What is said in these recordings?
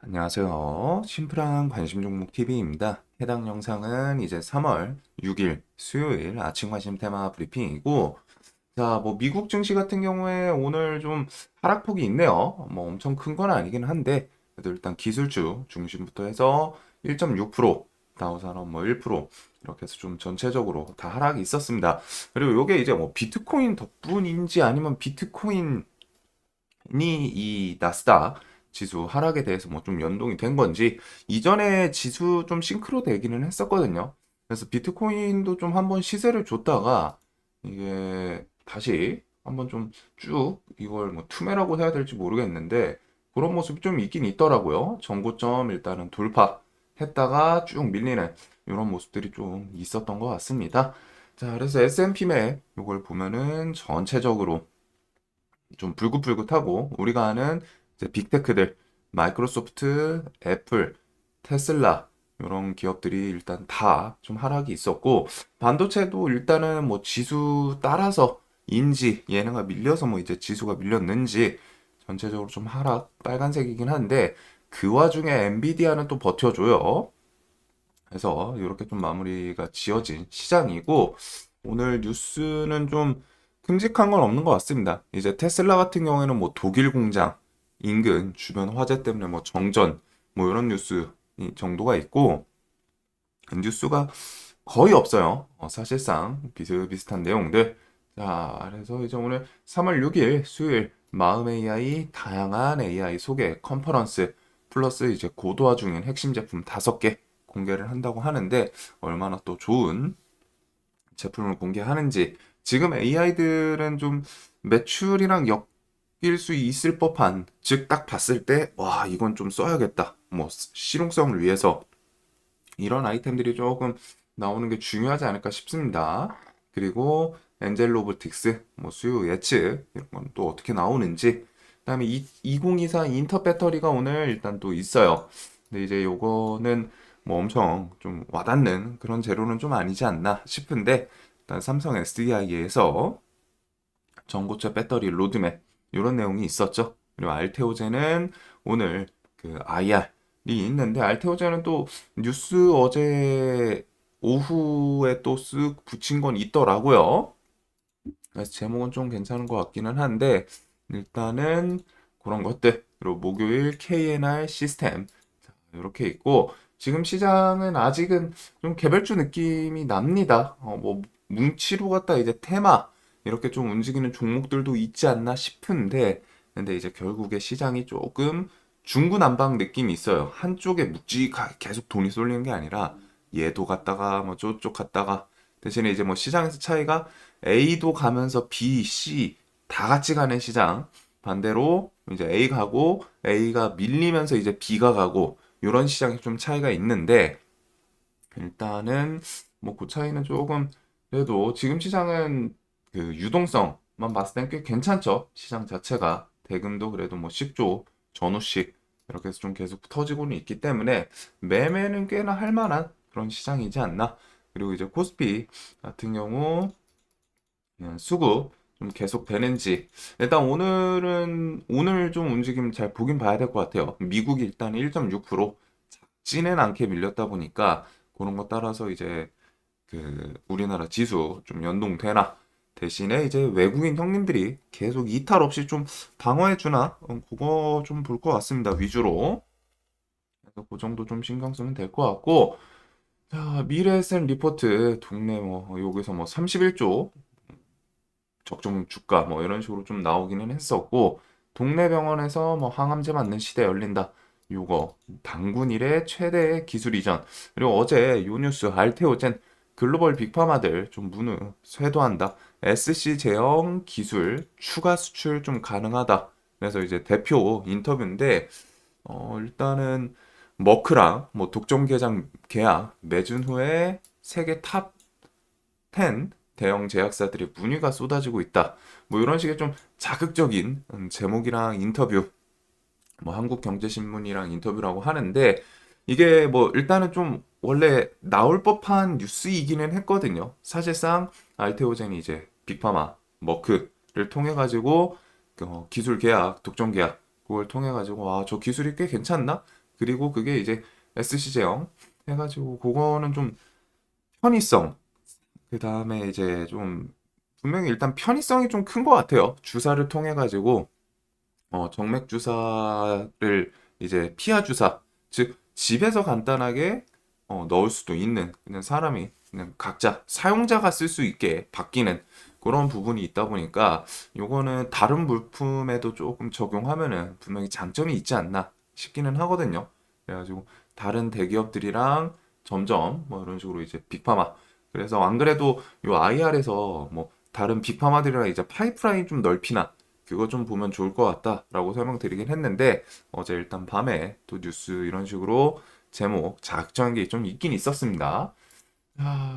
안녕하세요. 심플한 관심 종목 TV입니다. 해당 영상은 이제 3월 6일 수요일 아침 관심 테마 브리핑이고, 자, 뭐 미국 증시 같은 경우에 오늘 좀 하락폭이 있네요. 뭐 엄청 큰 건 아니긴 한데, 그래도 일단 기술주 중심부터 해서 1.6%, 다우산업 뭐 1%, 이렇게 해서 좀 전체적으로 다 하락이 있었습니다. 그리고 요게 이제 뭐 비트코인 덕분인지 아니면 비트코인이 이 나스닥 지수 하락에 대해서 뭐 좀 연동이 된 건지 이전에 지수 좀 싱크로 되기는 했었거든요. 그래서 비트코인도 좀 한번 시세를 줬다가 이게 다시 한번 좀 쭉 이걸 뭐 투매라고 해야 될지 모르겠는데 그런 모습이 좀 있긴 있더라고요. 전고점 일단은 돌파했다가 쭉 밀리는 이런 모습들이 좀 있었던 것 같습니다. 자, 그래서 S&P 맵 이걸 보면은 전체적으로 좀 불긋불긋하고 우리가 아는 이제 빅테크들 마이크로소프트, 애플, 테슬라 이런 기업들이 일단 다 좀 하락이 있었고 반도체도 일단은 뭐 지수 따라서 인지 얘네가 밀려서 뭐 이제 지수가 밀렸는지 전체적으로 좀 하락 빨간색이긴 한데 그 와중에 엔비디아는 또 버텨줘요. 그래서 이렇게 좀 마무리가 지어진 시장이고 오늘 뉴스는 좀 큼직한 건 없는 것 같습니다. 이제 테슬라 같은 경우에는 뭐 독일 공장 인근 주변 화재 때문에 뭐 정전 뭐 이런 뉴스 정도가 있고 뉴스가 거의 없어요. 사실상 비슷비슷한 내용들. 자, 그래서 이제 오늘 3월 6일 수요일 마음 AI 다양한 AI 소개 컨퍼런스 플러스 이제 고도화 중인 핵심 제품 5개 공개를 한다고 하는데 얼마나 또 좋은 제품을 공개하는지 지금 AI들은 좀 매출이랑 엮일 수 있을 법한 즉 딱 봤을 때 와 이건 좀 써야겠다 뭐 실용성을 위해서 이런 아이템들이 조금 나오는 게 중요하지 않을까 싶습니다. 그리고 엔젤 로보틱스 뭐 수요 예측 이런 건 또 어떻게 나오는지 그다음에 2024 인터 배터리가 오늘 일단 또 있어요. 근데 이제 요거는 뭐 엄청 좀 와닿는 그런 재료는 좀 아니지 않나 싶은데 일단 삼성 SDI에서 전고체 배터리 로드맵 이런 내용이 있었죠. 그리고 알테오젠은 오늘 그 IR이 있는데 알테오젠은 또 뉴스 어제 오후에 또 쓱 붙인 건 있더라고요. 그래서 제목은 좀 괜찮은 것 같기는 한데 일단은 그런 것들 그리고 목요일 KNR 시스템 이렇게 있고 지금 시장은 아직은 좀 개별주 느낌이 납니다. 뭐 뭉치로 갔다 이제 테마 이렇게 좀 움직이는 종목들도 있지 않나 싶은데 근데 이제 결국에 시장이 조금 중구난방 느낌이 있어요. 한쪽에 묵직하게 계속 돈이 쏠리는 게 아니라 얘도 갔다가 뭐 저쪽 갔다가 대신에 이제 뭐 시장에서 차이가 A도 가면서 B, C 다 같이 가는 시장 반대로 이제 A 가고 A가 밀리면서 이제 B가 가고 이런 시장이 좀 차이가 있는데 일단은 뭐 그 차이는 조금 그래도 지금 시장은 그 유동성만 봤을 땐 꽤 괜찮죠. 시장 자체가 대금도 그래도 뭐 10조 전후씩 이렇게 해서 좀 계속 터지고는 있기 때문에 매매는 꽤나 할 만한 그런 시장이지 않나. 그리고 이제 코스피 같은 경우 수급 좀 계속 되는지 일단 오늘 좀 움직임 잘 보긴 봐야 될 것 같아요. 미국이 일단 1.6% 작지는 않게 밀렸다 보니까 그런 거 따라서 이제 그 우리나라 지수 좀 연동되나 대신에 이제 외국인 형님들이 계속 이탈 없이 좀 방어해 주나 그거 좀 볼 것 같습니다. 위주로. 그래서 그 정도 좀 신경 쓰면 될 것 같고 자, 미래에셋 리포트 동네 뭐 여기서 뭐 31조 적정 주가 뭐 이런 식으로 좀 나오기는 했었고 동네 병원에서 뭐 항암제 맞는 시대 열린다. 요거 단군 이래 최대의 기술 이전 그리고 어제 요 뉴스 알테오젠 글로벌 빅파마들 좀 문을 쇄도한다. SC 제형 기술 추가 수출 좀 가능하다. 그래서 이제 대표 인터뷰인데 일단은 머크랑 뭐 독점 계장 계약 맺은 후에 세계 탑 10 대형 제약사들의 문의가 쏟아지고 있다. 뭐 이런 식의 좀 자극적인 제목이랑 인터뷰, 뭐 한국경제신문이랑 인터뷰라고 하는데 이게 뭐 일단은 좀 원래 나올 법한 뉴스이기는 했거든요. 사실상 알테오젠이 이제 빅파마, 머크를 통해 가지고 기술 계약, 독점 계약 그걸 통해 가지고 와, 저 기술이 꽤 괜찮나? 그리고 그게 이제 SC제형 해가지고 그거는 좀 편의성, 그 다음에 이제 좀 분명히 일단 편의성이 좀 큰 것 같아요. 주사를 통해 가지고 정맥 주사를 이제 피하 주사, 즉 집에서 간단하게 넣을 수도 있는 그냥 사람이 그냥 각자 사용자가 쓸 수 있게 바뀌는 그런 부분이 있다 보니까 요거는 다른 물품에도 조금 적용하면은 분명히 장점이 있지 않나 싶기는 하거든요. 그래가지고 다른 대기업들이랑 점점 뭐 이런 식으로 이제 빅파마, 그래서 안 그래도 요 IR에서 뭐 다른 빅파마들이랑 이제 파이프라인 좀 넓히나 그거 좀 보면 좋을 것 같다라고 설명드리긴 했는데, 어제 일단 밤에 또 뉴스 이런 식으로 제목 자극적인 게 좀 있긴 있었습니다.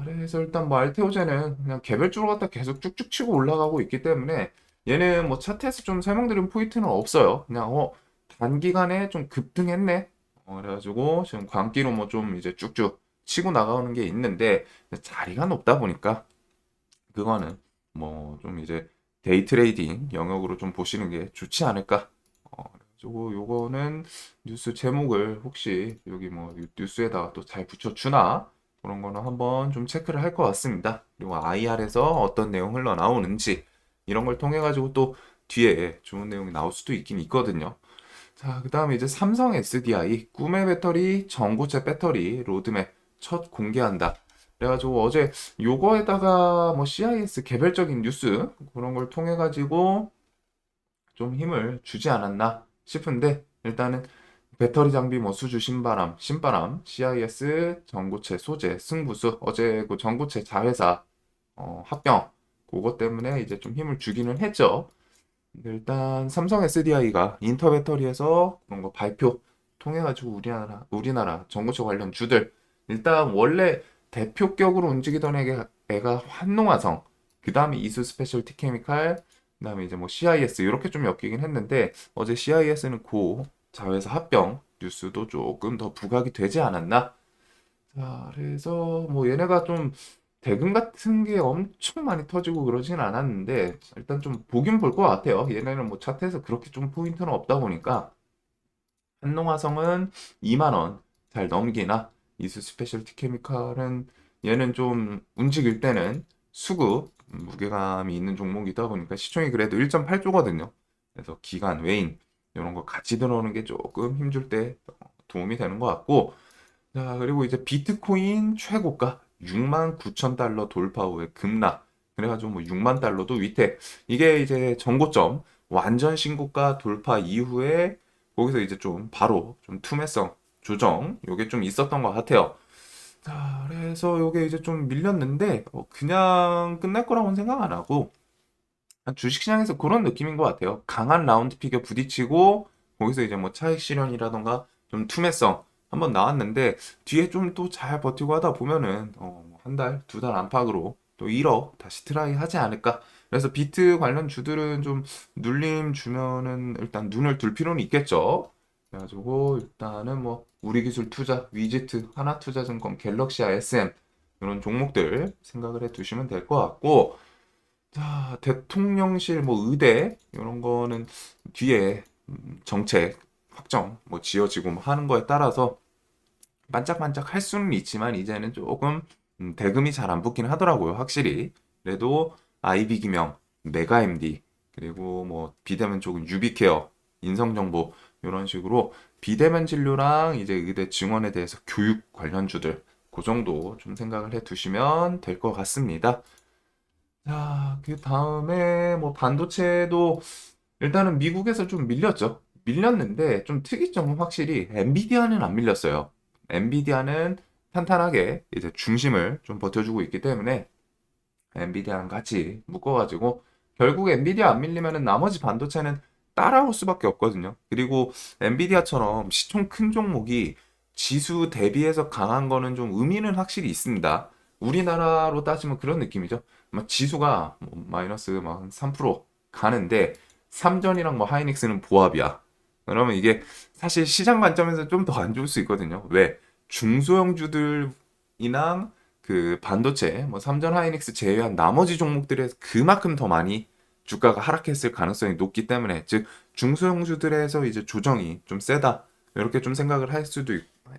그래서 일단 뭐 알테오제는 그냥 개별주로 갖다 계속 쭉쭉 치고 올라가고 있기 때문에 얘는 뭐 차트에서 좀 설명드린 포인트는 없어요. 그냥 단기간에 좀 급등했네. 그래가지고 지금 광기로 뭐 좀 이제 쭉쭉 치고 나가는 게 있는데 자리가 높다 보니까 그거는 뭐 좀 이제 데이 트레이딩 영역으로 좀 보시는 게 좋지 않을까. 요거는 뉴스 제목을 혹시 여기 뭐 뉴스에다가 또 잘 붙여주나 그런 거는 한번 좀 체크를 할 것 같습니다. 그리고 IR에서 어떤 내용 흘러나오는지 이런 걸 통해 가지고 또 뒤에 좋은 내용이 나올 수도 있긴 있거든요. 자, 그 다음에 이제 삼성 SDI 꿈의 배터리 전고체 배터리 로드맵 첫 공개한다. 그래가지고 어제 요거에다가 뭐 CIS 개별적인 뉴스 그런 걸 통해 가지고 좀 힘을 주지 않았나 싶은데, 일단은 배터리 장비 뭐 수주 신바람 CIS 전고체 소재 승부수 어제 그 전고체 자회사 합병 그것 때문에 이제 좀 힘을 주기는 했죠. 일단 삼성 SDI가 인터 배터리에서 그런 거 발표 통해 가지고 우리나라 전고체 관련 주들, 일단 원래 대표격으로 움직이던 애가 환농화성, 그 다음에 이수 스페셜티 케미칼, 그 다음에 이제 뭐 CIS 이렇게 좀 엮이긴 했는데 어제 CIS는 고 자회사 합병 뉴스도 조금 더 부각이 되지 않았나. 자, 그래서 뭐 얘네가 좀 대금 같은 게 엄청 많이 터지고 그러진 않았는데 일단 좀 보긴 볼 것 같아요. 얘네는 뭐 차트에서 그렇게 좀 포인트는 없다 보니까 한농화성은 2만 원 잘 넘기나, 이수 스페셜티 케미칼은 얘는 좀 움직일 때는 수급 무게감이 있는 종목이다 보니까 시총이 그래도 1.8조거든요. 그래서 기간 외인 이런 거 같이 들어오는 게 조금 힘줄 때 도움이 되는 것 같고, 자, 그리고 이제 비트코인 최고가 6만 9천 달러 돌파 후에 급락. 그래가지고 뭐 6만 달러도 위태. 이게 이제 전고점 완전 신고가 돌파 이후에 거기서 이제 좀 바로 좀 투매성 조정 요게 좀 있었던 것 같아요. 자, 그래서 요게 이제 좀 밀렸는데 그냥 끝날 거라고는 생각 안 하고 주식시장에서 그런 느낌인 것 같아요. 강한 라운드 픽에 부딪히고 거기서 이제 뭐 차익 실현이라던가 좀 투매성 한번 나왔는데 뒤에 좀 또 잘 버티고 하다 보면은 한 달, 두 달 안팎으로 또 1억 다시 트라이 하지 않을까. 그래서 비트 관련 주들은 좀 눌림 주면은 일단 눈을 둘 필요는 있겠죠. 그래가지고 일단은 뭐 우리기술 투자, 위지트, 하나투자증권, 갤럭시아 SM 이런 종목들 생각을 해 두시면 될 것 같고, 자, 대통령실 뭐 의대 이런 거는 뒤에 정책 확정 뭐 지어지고 뭐 하는 거에 따라서 반짝반짝 할 수는 있지만 이제는 조금 대금이 잘 안 붙긴 하더라고요, 확실히. 그래도 아이비 기명, 메가 MD, 그리고 뭐 비대면 쪽은 유비케어, 인성정보 이런 식으로 비대면 진료랑 이제 의대 증원에 대해서 교육 관련주들 그 정도 좀 생각을 해 두시면 될 것 같습니다. 자, 그 다음에 뭐 반도체도 일단은 미국에서 좀 밀렸죠. 밀렸는데 좀 특이점은 확실히 엔비디아는 안 밀렸어요. 엔비디아는 탄탄하게 이제 중심을 좀 버텨주고 있기 때문에 엔비디아랑 같이 묶어가지고 결국 엔비디아 안 밀리면은 나머지 반도체는 따라올 수밖에 없거든요. 그리고 엔비디아처럼 시총 큰 종목이 지수 대비해서 강한 거는 좀 의미는 확실히 있습니다. 우리나라로 따지면 그런 느낌이죠. 막 지수가 뭐 마이너스 막3% 가는데 삼전이랑 뭐 하이닉스는 보합이야. 그러면 이게 사실 시장 관점에서 좀 더 안 좋을 수 있거든요. 왜? 중소형주들이랑 그 반도체, 뭐 삼전 하이닉스 제외한 나머지 종목들에서 그만큼 더 많이 주가가 하락했을 가능성이 높기 때문에, 즉 중소형주들에서 이제 조정이 좀 세다. 이렇게 좀 생각을 할 수도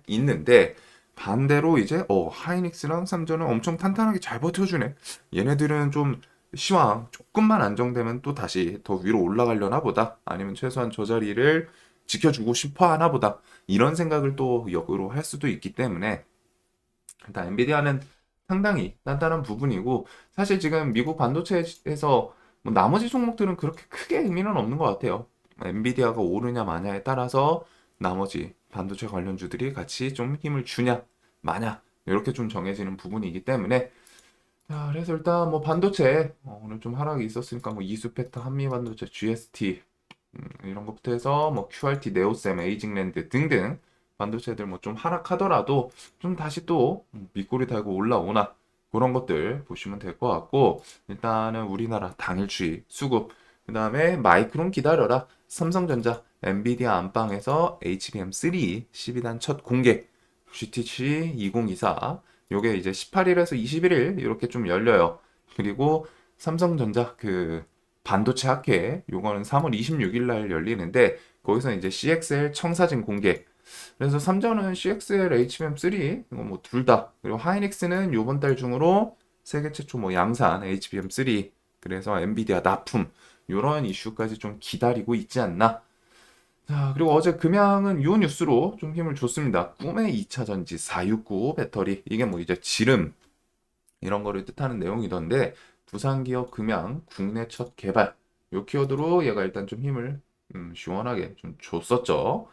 있는데 반대로 이제 하이닉스랑 삼전은 엄청 탄탄하게 잘 버텨주네. 얘네들은 좀 시황 조금만 안정되면 또 다시 더 위로 올라가려나 보다. 아니면 최소한 저 자리를 지켜주고 싶어 하나 보다. 이런 생각을 또 역으로 할 수도 있기 때문에 일단 엔비디아는 상당히 단단한 부분이고 사실 지금 미국 반도체에서 뭐 나머지 종목들은 그렇게 크게 의미는 없는 것 같아요. 엔비디아가 오르냐 마냐에 따라서 나머지 반도체 관련주들이 같이 좀 힘을 주냐 마냐 이렇게 좀 정해지는 부분이기 때문에 자, 그래서 일단 뭐 반도체 오늘 좀 하락이 있었으니까 뭐 이수페타, 한미반도체, GST 이런 것부터 해서 뭐 QRT, 네오셈, 에이징랜드 등등 반도체들 뭐 좀 하락하더라도 좀 다시 또 밑꼬리 달고 올라오나 그런 것들 보시면 될 것 같고 일단은 우리나라 당일주의 수급 그 다음에 마이크론 기다려라 삼성전자 엔비디아 안방에서 HBM3 12단 첫 공개 GTC 2024 요게 이제 18일에서 21일 이렇게 좀 열려요. 그리고 삼성전자 그 반도체 학회 요거는 3월 26일 날 열리는데 거기서 이제 CXL 청사진 공개. 그래서 삼전은 CXL HBM3 이거 뭐 둘 다. 그리고 하이닉스는 요번 달 중으로 세계 최초 뭐 양산 HBM3 그래서 엔비디아 납품 요런 이슈까지 좀 기다리고 있지 않나. 자, 그리고 어제 금양은 요 뉴스로 좀 힘을 줬습니다. 꿈의 2차 전지 469 배터리. 이게 뭐 이제 지름 이런 거를 뜻하는 내용이던데 부산 기업 금양 국내 첫 개발 요 키워드로 얘가 일단 좀 힘을 시원하게 좀 줬었죠.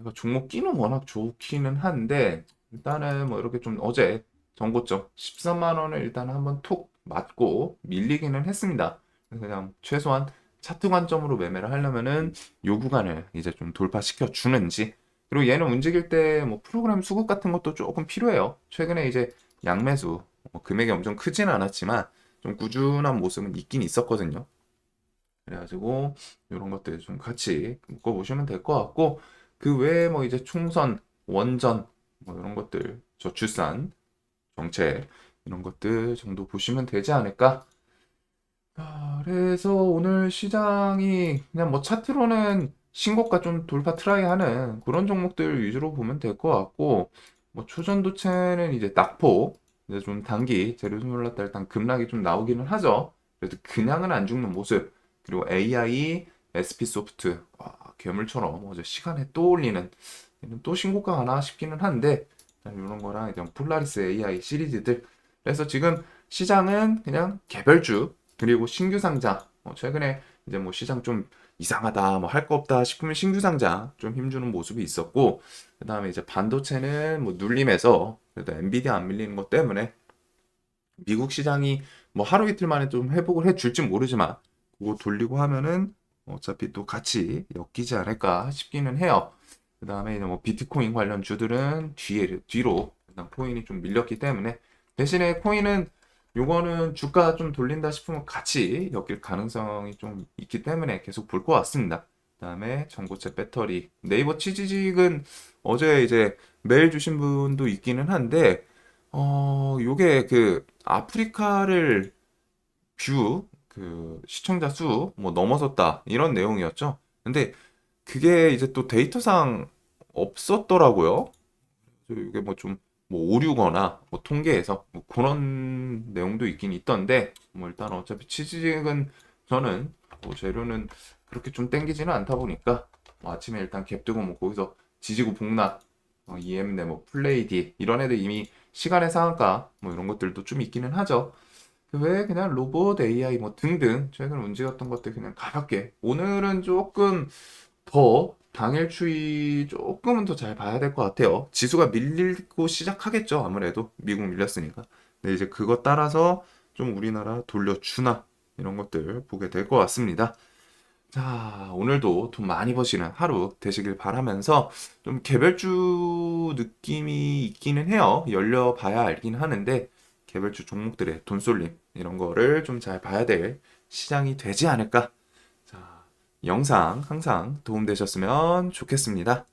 얘가 종목 끼는 워낙 좋기는 한데 일단은 뭐 이렇게 좀 어제 정고점 13만 원을 일단 한번 톡 맞고 밀리기는 했습니다. 그래서 그냥 최소한 차트 관점으로 매매를 하려면은 요 구간을 이제 좀 돌파시켜 주는지 그리고 얘는 움직일 때 뭐 프로그램 수급 같은 것도 조금 필요해요. 최근에 이제 양매수 금액이 엄청 크진 않았지만 좀 꾸준한 모습은 있긴 있었거든요. 그래가지고 이런 것들 좀 같이 묶어보시면 될 것 같고 그 외에 뭐 이제 총선, 원전 뭐 이런 것들 저출산 정책 이런 것들 정도 보시면 되지 않을까? 그래서 오늘 시장이 그냥 뭐 차트로는 신고가 좀 돌파 트라이하는 그런 종목들 위주로 보면 될 것 같고 뭐 초전도체는 이제 낙폭 이제 좀 단기 재료좀 올랐다 일단 급락이 좀 나오기는 하죠. 그래도 그냥은 안 죽는 모습 그리고 AI, SP소프트 괴물처럼 어제 시간에 또 올리는 얘는 또 신고가 하나 싶기는 한데 이런 거랑 이제 폴라리스 AI 시리즈들 그래서 지금 시장은 그냥 개별주 그리고 신규 상장 최근에 이제 뭐 시장 좀 이상하다 뭐 할 거 없다 싶으면 신규 상장 좀 힘주는 모습이 있었고 그다음에 이제 반도체는 뭐 눌림에서 그래도 엔비디아 안 밀리는 것 때문에 미국 시장이 뭐 하루 이틀 만에 좀 회복을 해 줄지 모르지만 그거 돌리고 하면은 어차피 또 같이 엮이지 않을까 싶기는 해요. 그다음에 이제 뭐 비트코인 관련 주들은 뒤로 일단 코인이 좀 밀렸기 때문에 대신에 코인은 요거는 주가 좀 돌린다 싶으면 같이 엮일 가능성이 좀 있기 때문에 계속 볼 것 같습니다. 그다음에 전고체 배터리 네이버 치지직은 어제 이제 메일 주신 분도 있기는 한데 요게 그 아프리카를 뷰 그 시청자 수 뭐 넘어섰다 이런 내용이었죠. 근데 그게 이제 또 데이터상 없었더라고요. 이게 뭐 좀 뭐 오류거나 뭐 통계에서 뭐 그런 내용도 있긴 있던데 뭐 일단 어차피 취직은 저는 뭐 재료는 그렇게 좀 땡기지는 않다 보니까 뭐 아침에 일단 갭 뜨고 뭐 거기서 지지고 복락 EM네 뭐 플레이디 이런 애들 이미 시간의 상한가 뭐 이런 것들도 좀 있기는 하죠. 그 외에 그냥 로봇 AI 뭐 등등 최근 움직였던 것들 그냥 가볍게 오늘은 조금 더 당일 추이 조금은 더 잘 봐야 될 것 같아요. 지수가 밀리고 시작하겠죠. 아무래도 미국 밀렸으니까. 근데 이제 그것 따라서 좀 우리나라 돌려주나 이런 것들 보게 될 것 같습니다. 자, 오늘도 돈 많이 버시는 하루 되시길 바라면서 좀 개별주 느낌이 있기는 해요. 열려봐야 알긴 하는데 개별주 종목들의 돈 쏠림 이런 거를 좀 잘 봐야 될 시장이 되지 않을까. 자, 영상 항상 도움되셨으면 좋겠습니다.